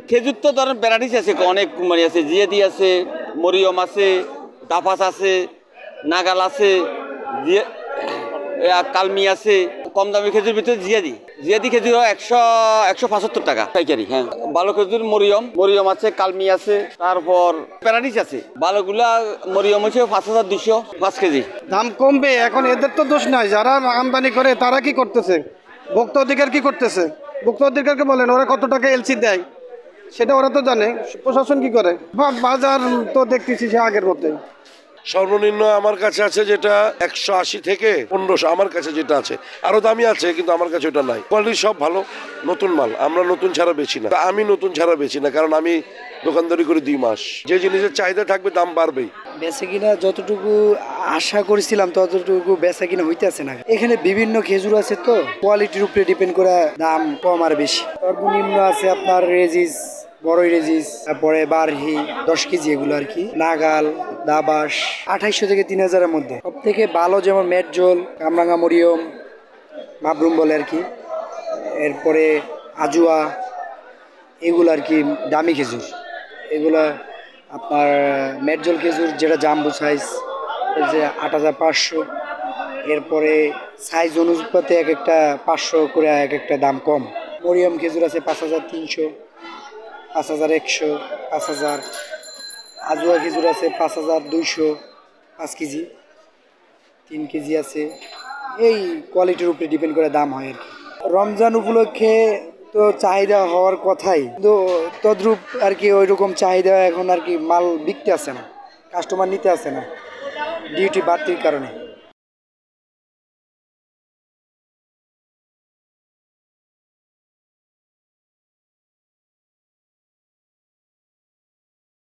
খেজুর তো ধরেন ভ্যারাইটিস আছে, অনেক মানে আছে, জিয়াদি আছে, মরিয়ম আছে, দাফাস আছে, নাগাল আছে, কালমি আছে। কম দামি খেজুর ভিতরে জিয়াদি জিয়াদি খেজুর হয় 175 টাকা পাইকারি। হ্যাঁ, ভালো খেজুর মরিয়ম আছে, কালমি আছে, তারপর ভ্যারাইটিস আছে। ভালোগুলা মরিয়ম হচ্ছে 5200 5 কেজি। দাম কমবে এখন, এদের তো দোষ নাই, যারা আমদানি করে তারা কি করতেছে, ভোক্তা অধিকার কি করতেছে? ভোক্তা অধিকারকে বলেন ওরা কত টাকা এলসি দেয় সেটা ওরা তো জানে, প্রশাসন কি করে? বাজার তো দেখতেছি সে আগের মতোই। সর্বনিম্ন আমার কাছে আছে যেটা 180 থেকে 1500, আমার কাছে যেটা আছে। আরো দামি আছে কিন্তু আমার কাছে ওটা নাই। কোয়ালিটি সব ভালো, নতুন মাল। আমরা নতুন ছাড়া বেচি না, আমি নতুন ছাড়া বেচি না, কারণ আমি দোকানদারি করে 2 মাস। যে জিনিসের চাহিদা থাকবে দাম বাড়বেই। বেচা কিনা যতটুকু আশা করেছিলাম ততটুকু বেচা কিনা হইতেছে না। এখানে বিভিন্ন খেজুর আছে, তো কোয়ালিটির উপরে ডিপেন্ড করে দাম কম আর বেশি। সর্বনিম্ন আছে আপনার রেজিস, বড়ই রেজিস, তারপরে বারহি 10 কেজি, এগুলো আর কি। নাগাল, দাবাস 2800 থেকে 3000-এর মধ্যে। সব থেকে ভালো যেমন মেটজোল, কামরাঙ্গা মরিয়ম, মাবরুম বলে আর কি, এরপরে আজুয়া, এগুলো আর কি দামি খেজুর। এগুলা আপনার মেটজোল খেজুর যেটা জাম্বু সাইজ, যে 8500। এরপরে সাইজ অনুপাতে এক একটা 500 করে এক একটা দাম কম। মরিয়ম খেজুর আছে 5300, 5100, 5000। আজুয়া খেজুর আছে 5200 5 কেজি, 3 কেজি আছে। এই কোয়ালিটির উপরে ডিপেন্ড করে দাম হয় আর কি। রমজান উপলক্ষে তো চাহিদা হওয়ার কথাই, কিন্তু তদ্রূপ আর কি ওই রকম চাহিদা এখন আর কি মাল বিকতে আসে না, কাস্টমার নিতে আসে না ডিউটি বাড়তির কারণে।